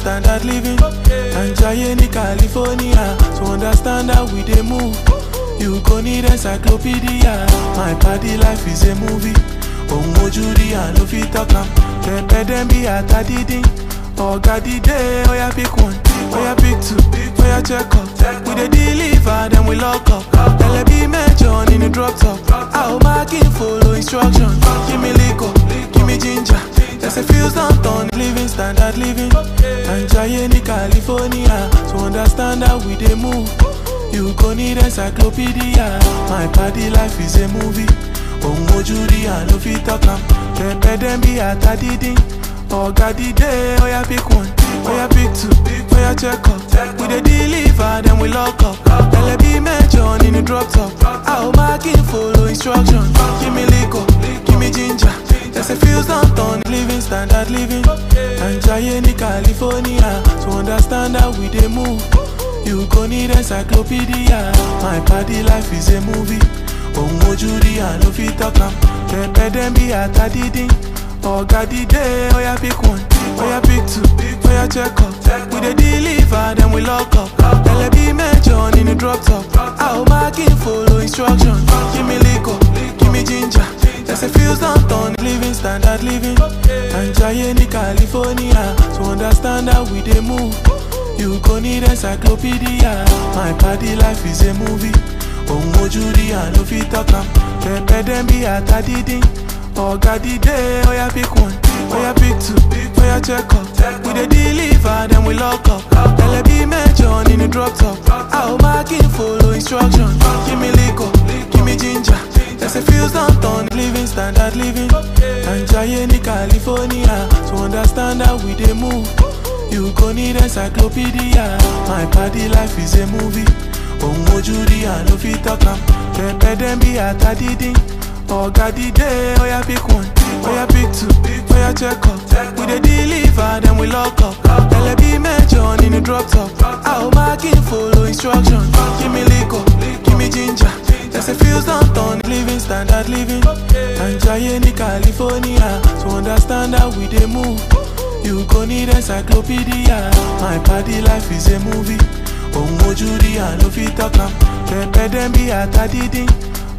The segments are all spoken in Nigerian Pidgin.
standard living. And Jaye in California, to understand how we dey move, you go need encyclopedia. My party life is a movie. Omojuri and no fit talk am. Pepe dem be atadidin. Oga di day, oya pick one, oya pick two, oya check up. We dey deliver, then we lock up. LB mention in the drop top. I'll mark in follow instruction. Give me liquor, give me ginger. There's a fuse on turn, living standard living. And Jaye in California, to understand how we dey move, you go need encyclopedia. My party life is a movie. Omojuri and no fit talk am. Pepe dem be atadidin. Oga di day, oya pick one, oya pick two, oya check up. We dey deliver, then we lock up. LB mention in the drop top. I'll mark in follow instruction. Give me liquor, give me ginger. There's a fuse on turn, living standard living. And Jaye in California, to understand how we dey move, you go need encyclopedia. My party life is a movie. Omojuri and no fit talk am. Pepe dem be atadidin. Oga di day, oya pick one, oya pick two, oya check up. We dey deliver, then we lock up. LB mention in the drop top. I'll mark in follow instruction. Give me liquor, give me ginger. There's a fuse on turn, living standard living. And Jaye in California, to understand how we dey move, you go need encyclopedia. My party life is a movie. Omojuri and no fit talk am. Pepe dem be atadidin. Oga di day, oya pick one, oya pick two, oya check up. We dey deliver, then we lock up. LB mention in the drop top. I'll mark in follow instruction. Give me liquor, give me ginger. There's a fuse on turn, living standard living. And Jaye in California, to understand how we dey move, you go need encyclopedia. My party life is a movie. Omojuri and no fit talk am. Pepe dem be atadidin. Oga di day, oya pick one, oya pick two, oya check up. We dey deliver, then we lock up. LB mention in the drop top. I'll mark in follow instruction. Give me liquor, give me ginger. There's a fuse on turn, living standard living. And Jaye in California, to understand how we dey move, you go need encyclopedia. My party life is a movie. Omojuri and no fit talk am. Pepe dem be atadidin.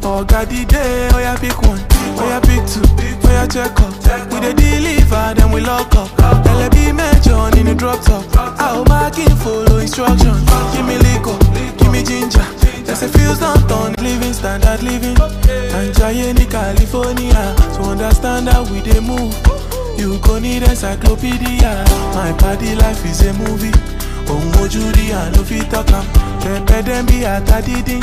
Oga di day, oya pick one, oya pick two, oya check up. We dey deliver, then we lock up. LB mention in the drop top. I'll mark in follow instruction. Give me liquor, give me ginger. There's a fuse on turn, living standard living. And Jaye in California, to understand how we dey move, you go need encyclopedia. My party life is a movie. Omojuri and no fit talk am. Pepe dem be atadidin.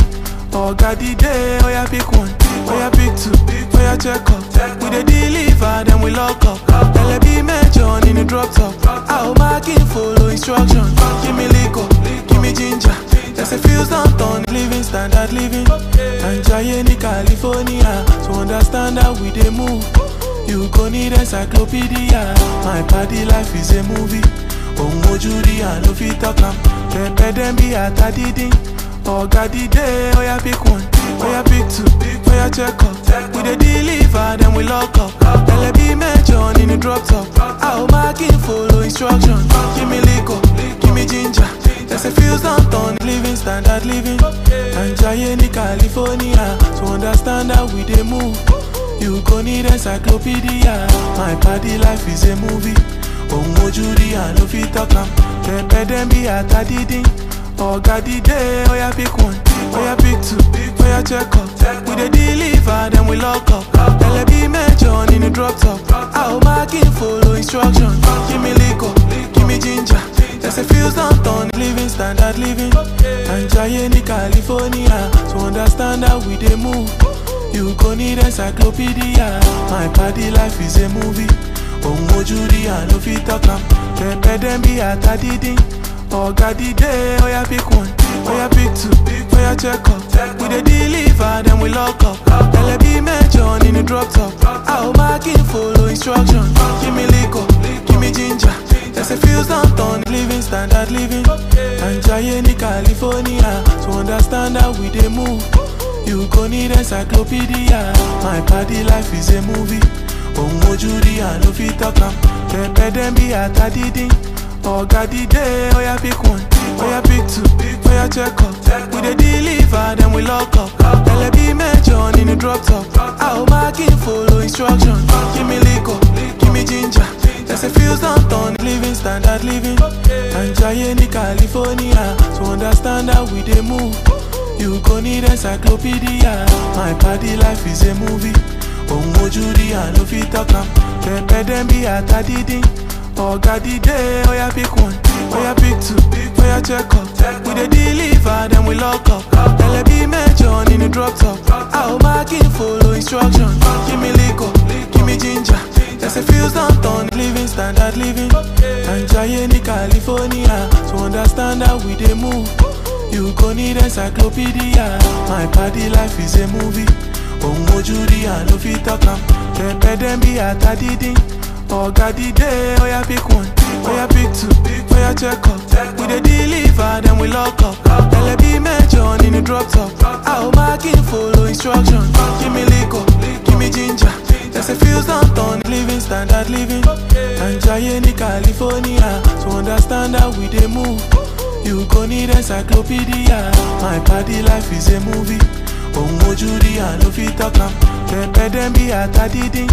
Oga di day, oya pick one, oya pick two, oya check up. We dey deliver, then we lock up. LB mention in the drop top. I'll mark in follow instruction. Give me liquor, give me ginger. There's a fuse on turn, living standard living. And Jaye in California, to understand how we dey move, you go need encyclopedia. My party life is a movie. Omojuri and no fit talk am. Pepe dem be atadidin. Oga di day, oya pick one, oya pick two, oya check up. We dey deliver, then we lock up. LB mention in the drop top. I'll mark in follow instruction. Give me liquor, give me ginger. There's a fuse on turn, living standard living. And Jaye in California, to understand how we dey move, you go need encyclopedia. My party life is a movie. Omojuri and no fit talk am. Pepe dem be atadidin. Oga di day, oya pick one, oya pick two, oya check up. We dey deliver, then we lock up. LB mention in the drop top. I'll mark in follow instruction. Give me liquor, give me ginger. There's a fuse on turn, living standard living. And Jaye in California, to understand how we dey move, you go need encyclopedia. My party life is a movie. Omojuri and no fit talk am. Pepe dem be atadidin. Oga di day, oya pick one, oya pick two, oya check up. We dey deliver, then we lock up. LB mention in the drop top. I'll mark in follow instruction. Give me liquor, give me ginger. There's a fuse on turn, living standard living. And Jaye in California, to understand how we dey move, you go need encyclopedia. My party life is a movie. Omojuri and no fit talk am. Pepe dem be atadidin. Oga the day, oh yeah pick one, oh yeah pick two, oh yeah check up. We dey deliver, then we lock up. LB mention in the drop top. I'll mark in follow instruction. Give me liquor, give me ginger. There's a fuse don't turn, living standard living. And giant in California, to understand how we dey move. You gon' need encyclopedia. My party life is a movie. Oh Judy, I no fit talk am. Pepe dem be at a diddy. Oga the day, oh yeah pick one, oh yeah pick two, oh yeah check up. We dey deliver, then we lock up. LB mention in the drop top. I'll mark in follow instruction. Give me liquor, give me ginger. There's a fuse don't turn, living standard living. And giant in California, to understand how we dey move. You gon' need encyclopedia. My party life is a movie. Oh Judy, I no fit talk am. Pepe dem be at a diddy. Oga the day, oh yeah pick one, oh yeah pick two, oh yeah check up. We dey deliver, then we lock up. LB mention in the drop top. I'll mark in follow instruction. Give me liquor, give me ginger. There's a fuse don't turn, living standard living. And giant in California, to understand how we dey move. You gon' need encyclopedia. My party life is a movie. Oh Judy, I no fit talk am. Pepe dem be at a diddy.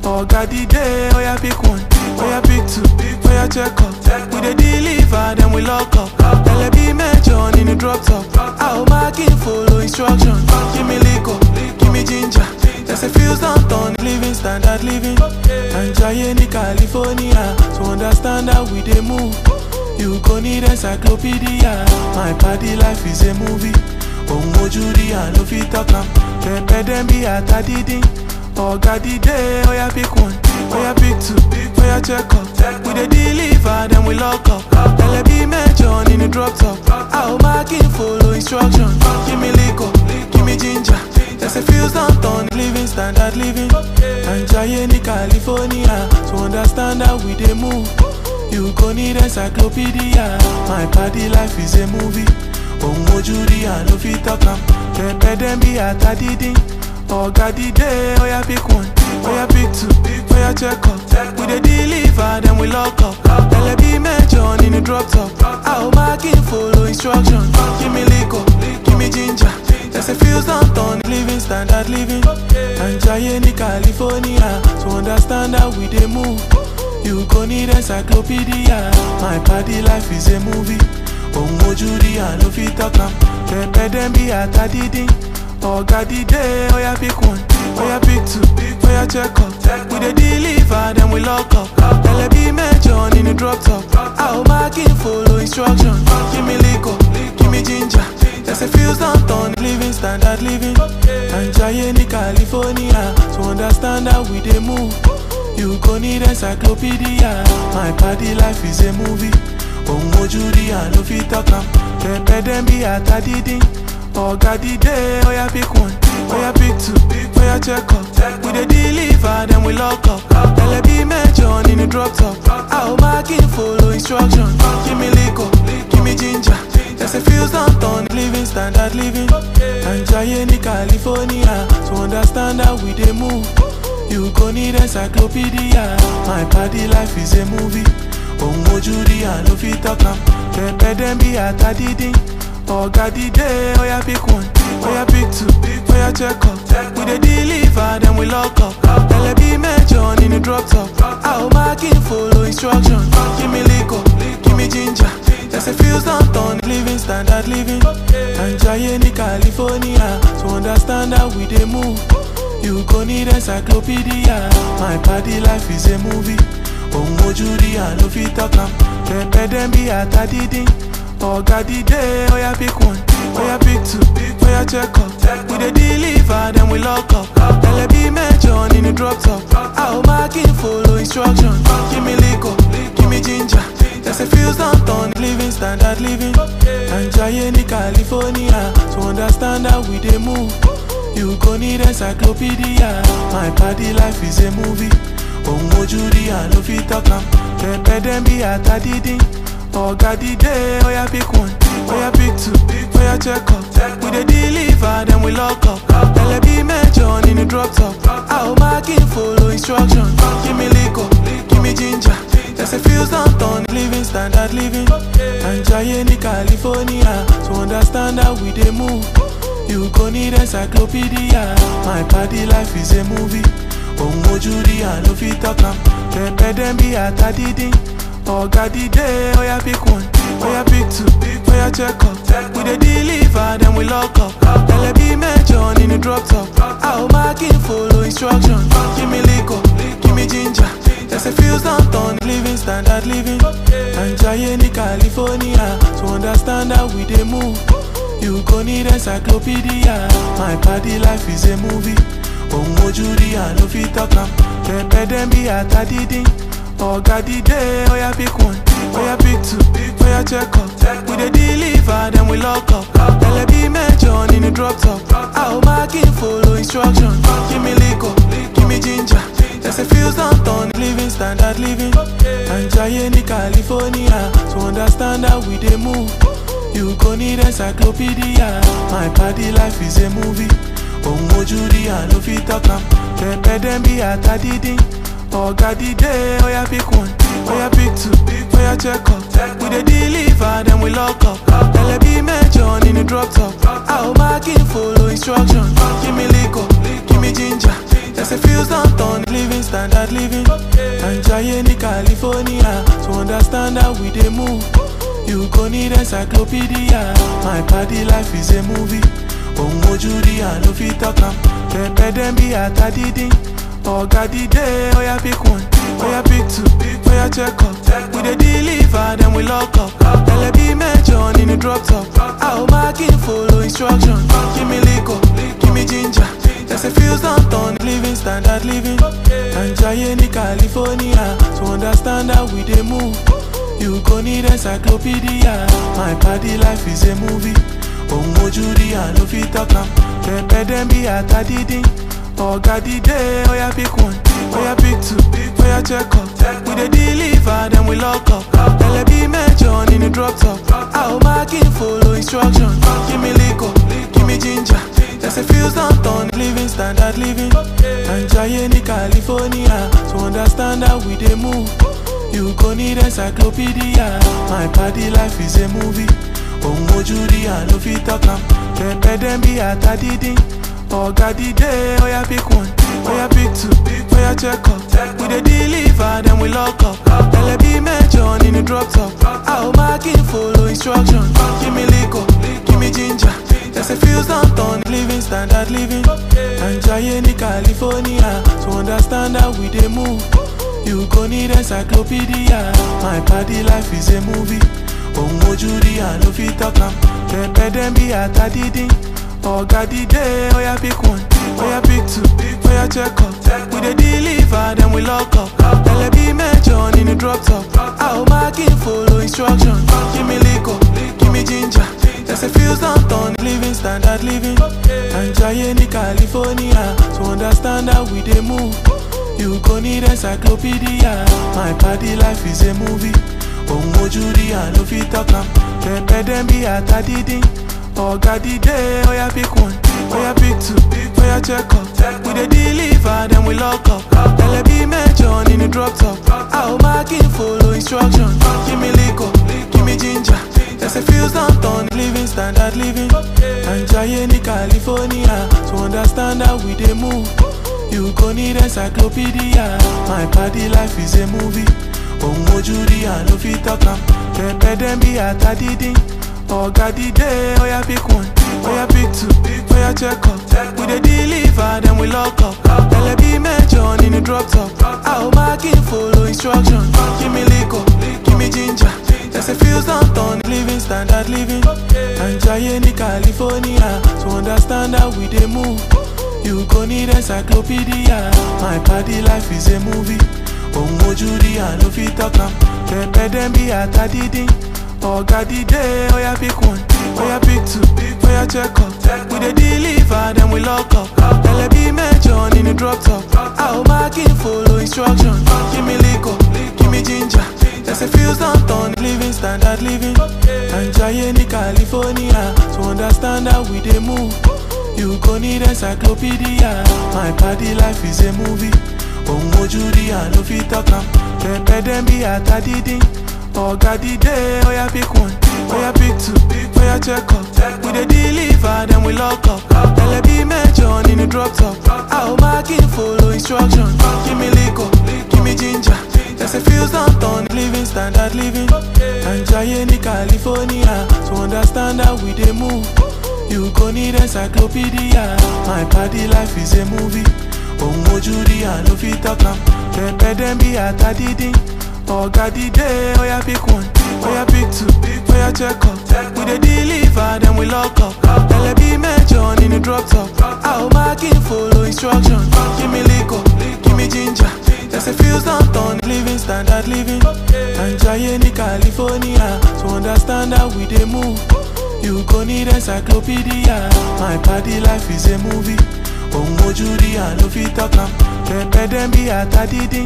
Oga the day, oh yeah pick one, oh yeah pick two, oh yeah check up. We dey deliver, then we lock up. LB mention in the drop top. I'll mark in follow instruction. Give me liquor, give me ginger. There's a fuse don't turn, living standard living. And giant in California, to understand how we dey move. You gon' need encyclopedia. My party life is a movie. Oh Judy, I no fit talk am. Pepe dem be at a diddy. Oga the day, oh yeah pick one, oh yeah pick two, oh yeah check up. We dey deliver, then we lock up. LB mention in the drop top. I'll mark in follow instruction. Give me liquor, give me ginger. There's a fuse don't turn, living standard living. And giant in California, to understand how we dey move. You gon' need encyclopedia. My party life is a movie. Oh Judy, I no fit talk am. Pepe dem be at a diddy. Oga the day, oh yeah pick one, oh yeah pick two, oh yeah check up. We dey deliver, then we lock up. LB mention in the drop top. I'll mark in follow instruction. Give me liquor, give me ginger. There's a fuse don't turn, living standard living. And giant in California, to understand how we dey move. You gon' need encyclopedia. My party life is a movie. Oh Judy, I no fit talk am. Pepe dem be at a diddy. Oga the day, oh yeah pick one, oh yeah pick two, oh yeah check up. We dey deliver, then we lock up. LB mention in the drop top. I'll mark in follow instruction. Give me liquor, give me ginger. There's a fuse don't turn, living standard living. And giant in California, to understand how we dey move. You gon' need encyclopedia. My party life is a movie. Oh Judy, I no fit talk am. Pepe dem be at a diddy. Oga the day, oh yeah pick one, oh yeah pick two, oh yeah check up. We dey deliver, then we lock up. LB mention in the drop top. I'll mark in follow instruction. Give me liquor, give me ginger. There's a fuse don't turn, living standard living. And giant in California, to understand how we dey move. You gon' need encyclopedia. My party life is a movie. Oh Judy, I no fit talk am. Pepe dem be at a diddy. Oga the day, oh yeah pick one, oh yeah pick two, oh yeah check up. We dey deliver, then we lock up. LB mention in the drop top. I'll mark in follow instruction. Give me liquor, give me ginger. There's a fuse don't turn, living standard living. And giant in California, to understand how we dey move. You gon' need encyclopedia. My party life is a movie. Oh Judy, I no fit talk am. Pepe dem be at a diddy. Oga the day, oh yeah pick one, oh yeah pick two, oh yeah check up. We dey deliver, then we lock up. LB mention in the drop top. I'll mark in follow instruction. Give me liquor, give me ginger. There's a fuse don't turn, living standard living. And giant in California, to understand how we dey move. You gon' need encyclopedia. My party life is a movie. Oh Judy, I no fit talk am. Pepe dem be at a diddy. Oga the day, oh yeah pick one, oh yeah pick two, oh yeah check up. We dey deliver, then we lock up. LB mention in the drop top. I'll mark in follow instruction. Give me liquor, give me ginger. Just a few something, living standard living. And Jaye in California, to understand how we dey move. You gon' need encyclopedia. My party life is a movie. Omojuri and no fit talk am. Pepe dem be at a didin. Oga di day, oya pick one, oya pick two, oya check up. We dey deliver, then we lock up. LB mention in the drop top. I'll mark in follow instruction. Give me liquor, give me ginger. Just a few something, living standard living. And Jaye in California, to understand how we dey move. You gon' need encyclopedia. My party life is a movie. Omojuri and no fit talk am. Pepe dem be at a didin. Oga di day, oya pick one, oya pick two, oya check up. We dey deliver, then we lock up. LB mention in the drop top. I'll mark in follow instruction. Give me liquor, give me ginger. Just a few something, living standard living. And Jaye in California, to understand how we dey move. You gon' need encyclopedia. My party life is a movie. Omojuri and no fit talk am. Pepe dem be at a didin. Oga di day, oya pick one, oya pick two, oya check up. We dey deliver, then we lock up. LB mention in the drop top. I'll mark in follow instruction. Give me liquor, give me ginger. Just a few something, living standard living. And Jaye in California, to understand how we dey move. You gon' need encyclopedia. My party life is a movie. Omojuri and no fit talk am. Pepe dem be at a didin. Oga di day, oya pick one, oya pick two, oya check up. We dey deliver, then we lock up. LB mention in the drop top. I'll mark in follow instruction. Give me liquor, give me ginger. Just a few something, living standard living. And Jaye in California, to understand how we dey move. You gon' need encyclopedia. My party life is a movie. Omojuri and no fit talk am. Pepe dem be at a didin. Oga di day, oya pick one, oya pick two, oya check up. We dey deliver, then we lock up. LB mention in the drop top. I'll mark in follow instruction. Give me liquor, give me ginger. Just a few something, living standard living. And Jaye in California, to understand how we dey move. You gon' need encyclopedia. My party life is a movie. Omojuri and no fit talk am. Pepe dem be at a didin. Oga di day, oya pick one, oya pick two, oya check up. We dey deliver, then we lock up. LB mention in the drop top. I'll mark in follow instruction. Give me liquor, give me ginger. Just a few something, living standard living. And Jaye in California, to understand how we dey move. You gon' need encyclopedia. My party life is a movie. Omojuri and no fit talk am. Pepe dem be at a didin. Oga di day, oya pick one, oya pick two, oya check up. We dey deliver, then we lock up. LB mention in the drop top. I'll mark in follow instruction. Give me liquor, give me ginger. Just a few something, living standard living. And Jaye in California, to understand how we dey move. You gon' need encyclopedia. My party life is a movie. Omojuri and no fit talk am. Pepe dem be at a didin. Oga di day, oya pick one, oya pick two, oya check up. We dey deliver, then we lock up. LB mention in the drop top. I'll mark in follow instruction. Give me liquor, give me ginger. Just a few something, living standard living. And Jaye in California, to understand how we dey move. You gon' need encyclopedia. My party life is a movie. Omojuri and no fit talk am. Pepe dem be at a didin. Oga di day, oya pick one, oya pick two, oya check up. We dey deliver, then we lock up. LB mention in the drop top. I'll mark in follow instruction. Give me liquor, give me ginger. Just a few something, living standard living. And Jaye in California, to understand how we dey move. You gon' need encyclopedia. My party life is a movie. Omojuri and no fit talk am. Pepe dem be at a didin. Oga di day, oya pick one, oya pick two, oya check up. We dey deliver, then we lock up. LB mention in the drop top. I'll mark in follow instruction. Give me liquor, give me ginger. Just a few something, living standard living. And Jaye in California, to understand how we dey move. You gon' need encyclopedia. My party life is a movie. Judy, I no fit talk am. Pepe dem be at a diddy. Oga the day, oh ya pick one, oh ya pick two, oh ya check up. We dey deliver, then we lock up. LB mention in the drop top. I'll mark in follow instruction. Give me liquor, give me ginger. There's a few something living standard living. And Jaye ni California, to understand how we dey move. You go need encyclopedia. My party life is a movie. Oh Judy, I no fit talk am. Pepe dem be at a diddy. Oga the day, oh ya pick one, oh ya pick two, oh ya check up. We dey deliver, then we lock up. LB mention in the drop top. I'll mark in follow instruction. Give me liquor, give me ginger. There's a few something living standard living. And Jaye ni California, to understand how we dey move. You go need encyclopedia. My party life is a movie. Oh Judy, I no fit talk am. Pepe dem be at a diddy.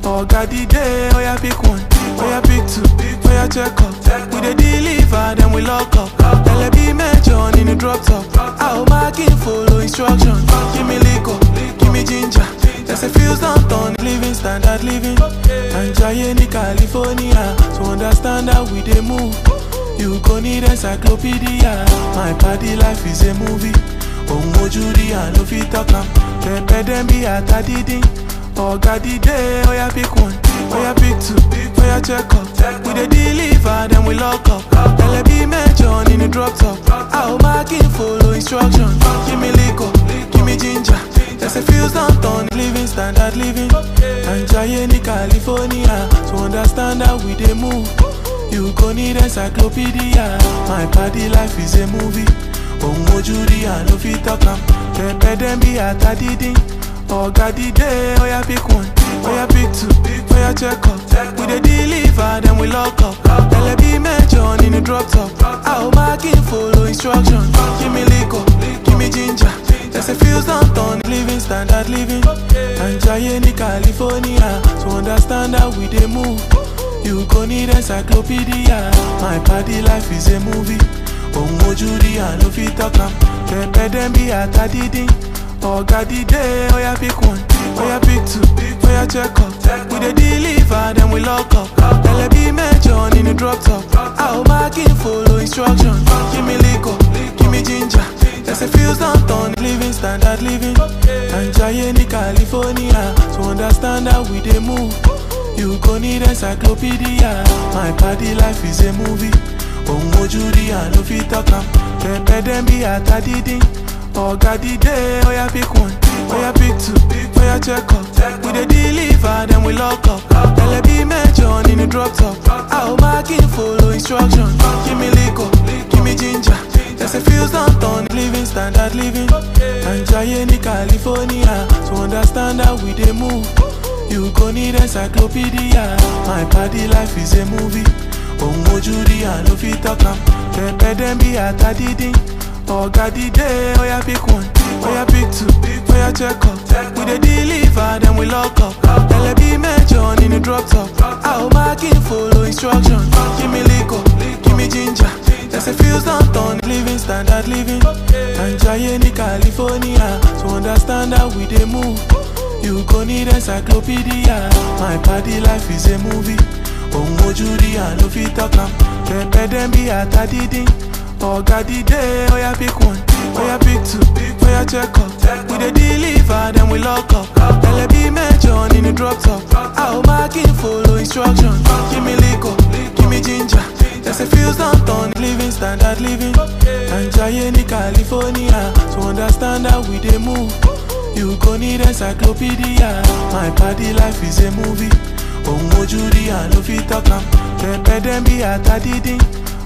Oga the day, oh ya pick one, oh ya pick two, oh ya check up. We dey deliver, then we lock up. LB mention in the drop top. I'll mark in follow instruction. Give me liquor, give me ginger. There's a few something living standard living. And Jaye ni California, to understand how we dey move. You go need encyclopedia. My party life is a movie. Oh Judy, I no fit talk am. Pepe dem be at a diddy. Oga the day, oh ya pick one, oh ya pick two, oh ya check up. We dey deliver, then we lock up. LB mention in the drop top. I'll mark in follow instruction. Give me liquor, give me ginger. There's a few something living standard living. And Jaye ni California, to understand how we dey move. You go need encyclopedia. My party life is a movie. Oh Judy, I no fit talk am. Pepe dem be at a diddy. Oga the day, oh ya pick one, oh ya pick two, oh ya check up. We dey deliver, then we lock up. LB mention in the drop top. I'll mark in follow instruction. Give me liquor, give me ginger. There's a few something living standard living. And Jaye ni California, to understand how we dey move. You go need encyclopedia. My party life is a movie. Oh Judy, I no fit talk am. Pepe dem be at a diddy. Oga the day, oh ya pick one, oh ya pick two, oh ya check up. We dey deliver, then we lock up. LB mention in the drop top. I'll mark in follow instruction. Give me liquor, give me ginger. There's a few something living standard living. And Jaye ni California, to understand how we dey move. You go need encyclopedia. My party life is a movie. Oh Judy, I no fit talk am. Pepe dem be at a diddy. Oga the day, oh ya pick one, oh ya pick two, oh ya check up. We dey deliver, then we lock up. LB mention in the drop top. I'll mark in follow instruction. Give me liquor, give me ginger. There's a few something living standard living. And Jaye ni California, to understand how we dey move. You go need encyclopedia. My party life is a movie. Oh Judy, I no fit talk am. Pepe dem be at a diddy. Oga the day, oh ya pick one, oh ya pick two, oh ya check up. We dey deliver, then we lock up. LB mention in the drop top. I'll mark in follow instruction. Give me liquor, give me ginger. There's a few something living standard living. And Jaye ni California, to understand how we dey move. You go need encyclopedia. My party life is a movie. Oh Judy, I no fit talk am. Pepe dem be at a diddy. Oga the day, oh ya pick one, oh ya pick two, oh ya check up. We dey deliver, then we lock up. LB mention in the drop top. I'll mark in follow instruction. Give me liquor, give me ginger. There's a few something living standard living. And Jaye ni California, to understand how we dey move. You go need encyclopedia. My party life is a movie. Oh Judy, I no fit talk am. Pepe dem be at a diddy.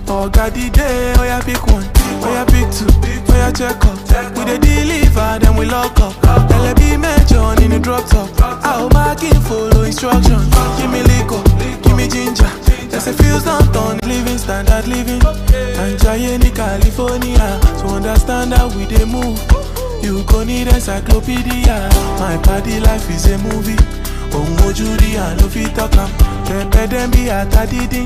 Oga the day, oh ya pick one, oh ya pick two, oh ya check up. We dey deliver, then we lock up. LB mention in the drop top. I'll mark in follow instruction. Give me liquor, give me ginger. There's a few something living standard living. And Jaye ni California, to understand how we dey move. You go need encyclopedia. My party life is a movie. Oh Judy, I no fit talk am. Pepe dem be at a diddy.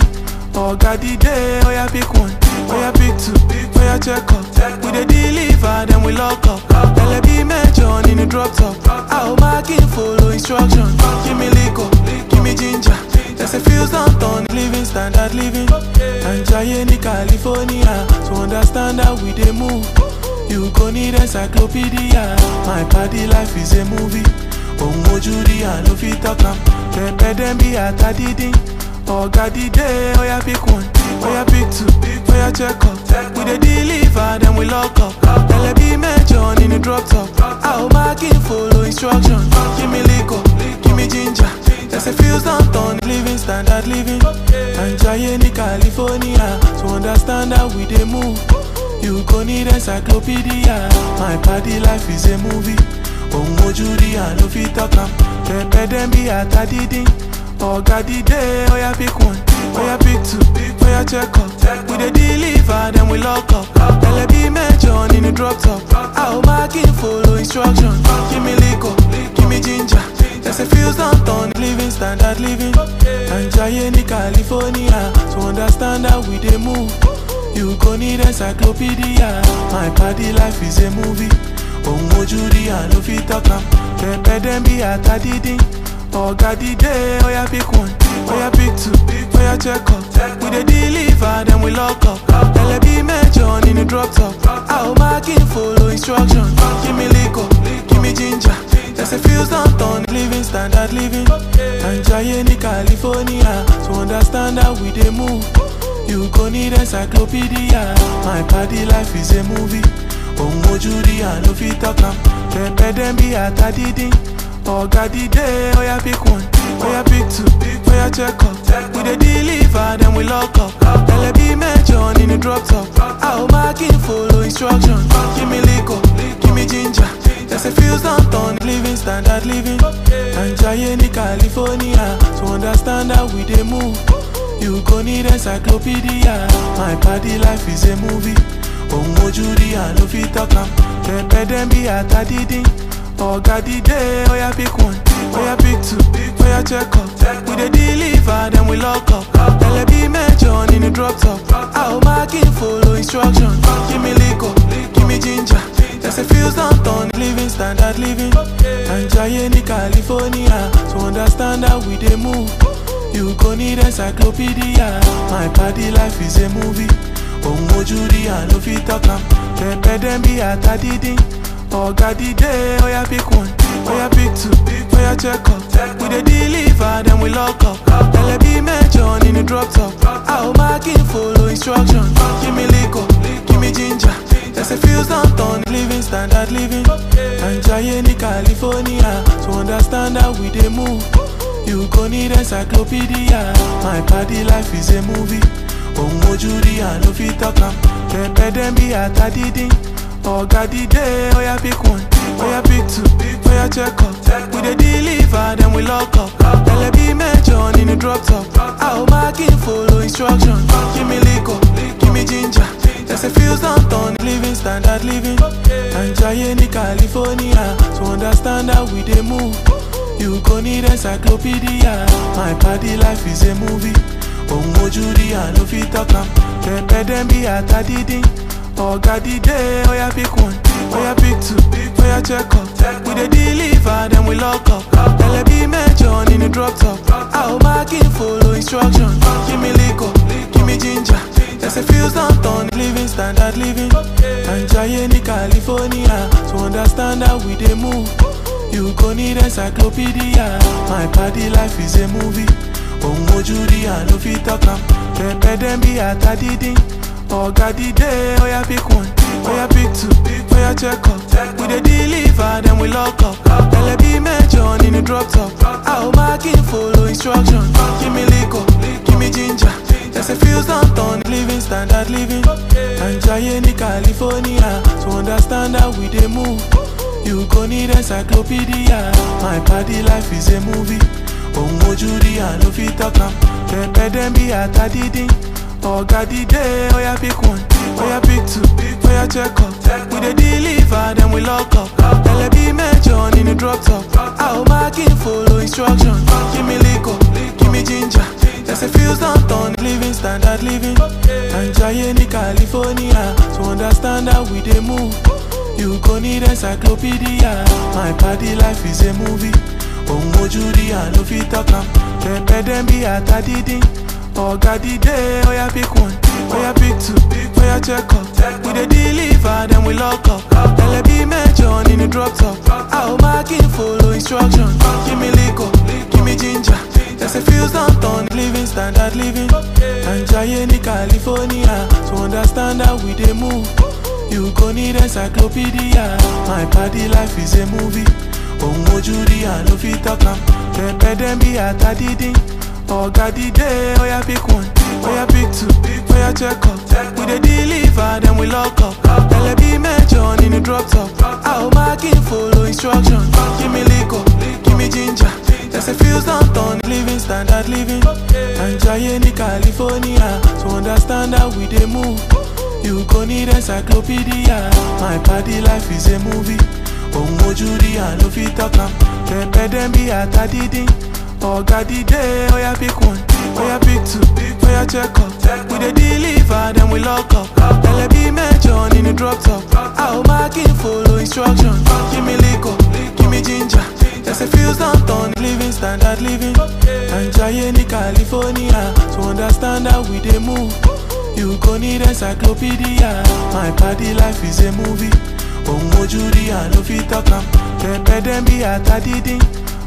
Oga the day, oh ya pick one, Oh yeah, pick two, oh yeah, check up. We dey deliver, then we lock up. LB mention in the drop top. I'll mark in follow instruction. Give me liquor, give me ginger. There's a fuse on turn, living standard living. And Giant in California, to understand how we dey move. You gon' need encyclopedia. My party life is a movie. Oh Judy, I no fit talk am. Pepe dem be at a didin. Oga di day, oh yeah pick one, oh yeah pick two, oh yeah check up. We dey deliver, then we lock up. LB mention in the drop top. I'll mark in follow instruction. Give me liquor, give me ginger. There's a fuse on turn, living standard living. And Giant in California, to understand how we dey move. You gon' need encyclopedia. My party life is a movie. Oh Judy, I no fit talk am. Pepe dem be at a didin. Oga di day, oh yeah pick one, oh yeah pick two, oh yeah check up. We dey deliver, then we lock up. LB mention in the drop top. I'll mark in follow instruction. Give me liquor, give me ginger. There's a fuse on turn, living standard living. And Giant in California, to understand how we dey move. You gon' need encyclopedia. My party life is a movie. Oh Judy, I no fit talk am. Pepe dem be at a didin. Oga di day, oh yeah pick one, oh yeah pick two, oh yeah check up. We dey deliver, then we lock up. LB mention in the drop top. I'll mark in follow instruction. Give me liquor, give me ginger. There's a fuse on turn, living standard living. And Giant in California, to understand how we dey move. You gon' need encyclopedia. My party life is a movie. Oh Judy, I no fit talk am. Pepe dem be at a didin. Oga di day, oh yeah pick one, oh yeah pick two, oh yeah check up. We dey deliver, then we lock up. LB mention in the drop top. I'll mark in follow instruction. Give me liquor, give me ginger. There's a fuse on turn, living standard living. And Giant in California, to understand how we dey move. You gon' need encyclopedia. My party life is a movie. Oh Judy, I no fit talk am. Pepe dem be at a didin. Oga di day, oh yeah pick one, oh yeah pick two, oh yeah check up. We dey deliver, then we lock up. LB mention in the drop top. I'll mark in follow instruction. Give me liquor, give me ginger. There's a fuse on turn, living standard living. And Giant in California, to understand how we dey move. You gon' need encyclopedia. My party life is a movie. Oh Judy, I no fit talk am. Pepe dem be at a didin. Oga di day, oh yeah pick one, oh yeah pick two, oh yeah check up. We dey deliver, then we lock up. LB mention in the drop top. I'll mark in follow instruction. Give me liquor, give me ginger. There's a fuse on turn, living standard living. And Giant in California, to understand how we dey move. You gon' need encyclopedia. My party life is a movie. Oh Judy, I no fit talk am. Pepe dem be at a didin. Oga di day, oh yeah pick one, oh yeah pick two, oh yeah check up. We dey deliver, then we lock up. LB mention in the drop top. I'll mark in follow instruction. Give me liquor, give me ginger. There's a fuse on turn, living standard living. And Giant in California, to understand how we dey move. You gon' need encyclopedia. My party life is a movie. Oh Judy, I no fit talk am. Pepe dem be at a didin. Oga di day, oh yeah pick one, oh yeah pick two, oh yeah check up. We dey deliver, then we lock up. LB mention in the drop top. I'll mark in follow instruction. Give me liquor, give me ginger. There's a fuse on turn, living standard living. And Giant in California, to understand how we dey move. You gon' need encyclopedia. My party life is a movie. Oh Judy, I no fit talk am. Pepe dem be at a didin. Oga di day, oh yeah pick one, oh yeah pick two, oh yeah check up. We dey deliver, then we lock up. LB mention in the drop top. I'll mark in follow instruction. Give me liquor, give me ginger. There's a fuse on turn, living standard living. And Giant in California, to understand how we dey move. You gon' need encyclopedia. My party life is a movie. Oh Judy, I no fit talk am. Pepe dem be at a didin. Oga di day, oh yeah pick one, oh yeah pick two, oh yeah check up. We dey deliver, then we lock up. LB mention in the drop top. I'll mark in follow instruction. Give me liquor, give me ginger. There's a feels don't turn, living standard living. And Jaye ni California, to understand how we dey move. You go need encyclopedia. My party life is a movie. Omojuri and no fit talk am. Pepe dem be atadidin. Oga di day, oya pick one, oya pick two, oya check up. We dey deliver, then we lock up. LB mention in the drop top. How marking follow instruction. Give me liquor, give me ginger. There's a feels don't turn, living standard living. And Jaye ni California, to understand how we dey move. You go need encyclopedia. My party life is a movie. Omojuri and no fit talk am. Pepe dem be atadidin. Oga di day, oya pick one, oya pick two, oya check up. We dey deliver, then we lock up. LB mention in the drop top. How marking follow instruction. Give me liquor, give me ginger. There's a feels don't turn, living standard living. And Jaye ni California, to understand how we dey move. You go need encyclopedia. My party life is a movie. Omojuri and no fit talk am. Pepe dem be atadidin. Oga di day, oya pick one, oya pick two, oya check up. We dey deliver, then we lock up. LB mention in the drop top. How marking follow instruction. Give me liquor, give me ginger. There's a feels don't turn, living standard living. And Jaye ni California, to understand how we dey move. You go need encyclopedia. My party life is a movie. Omojuri and no fit talk am. Pepe dem be atadidin.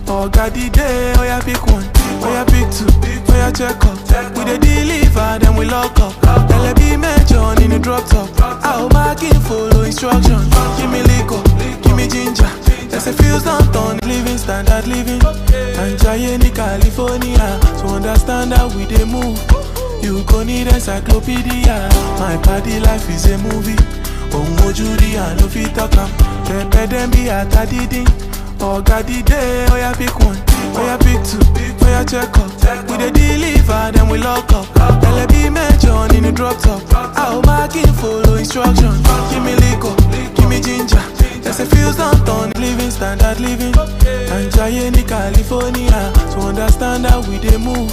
Oga di day, oya pick one, oya pick two, oya check up. We dey deliver, then we lock up. LB mention in the drop top. How marking follow instruction. Give me liquor, give me ginger. There's a feels don't turn, living standard living. And Jaye ni California, to understand how we dey move. You go need encyclopedia. My party life is a movie. Omojuri and no fit talk am. Pepe dem be atadidin. Oga di day, oya pick one, oya pick two, oya check up. We dey deliver, then we lock up. LB mention in the drop top. How marking follow instruction. Give me liquor, give me ginger. There's a feels don't turn, living standard living. And Jaye ni California, to understand how we dey move.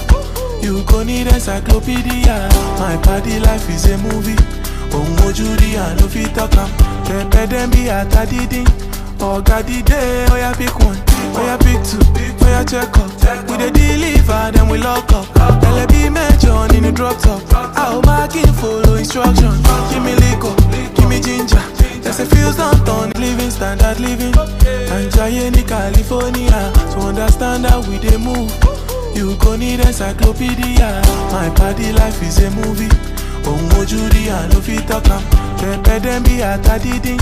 You go need encyclopedia. My party life is a movie. Omojuri and no fit talk am. Pepe dem be atadidin. Oga di day, oya pick one, oya pick two, oya check up. We dey deliver, then we lock up. LB mention in the drop top. How marking follow instruction. Give me liquor, give me ginger. There's a feels don't turn, living standard living. And Jaye ni California, to understand how we dey move. You go need encyclopedia. My party life is a movie. Omojuri and no fit talk am. Pepe dem be atadidin.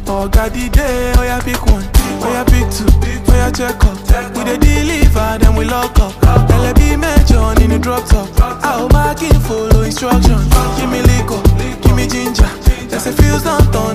Oga di day, oya pick one, oya pick two, oya check up. We dey deliver, then we lock up. LB mention in the drop top. How marking follow instruction. Give me liquor, give me ginger. There's a feels don't turn.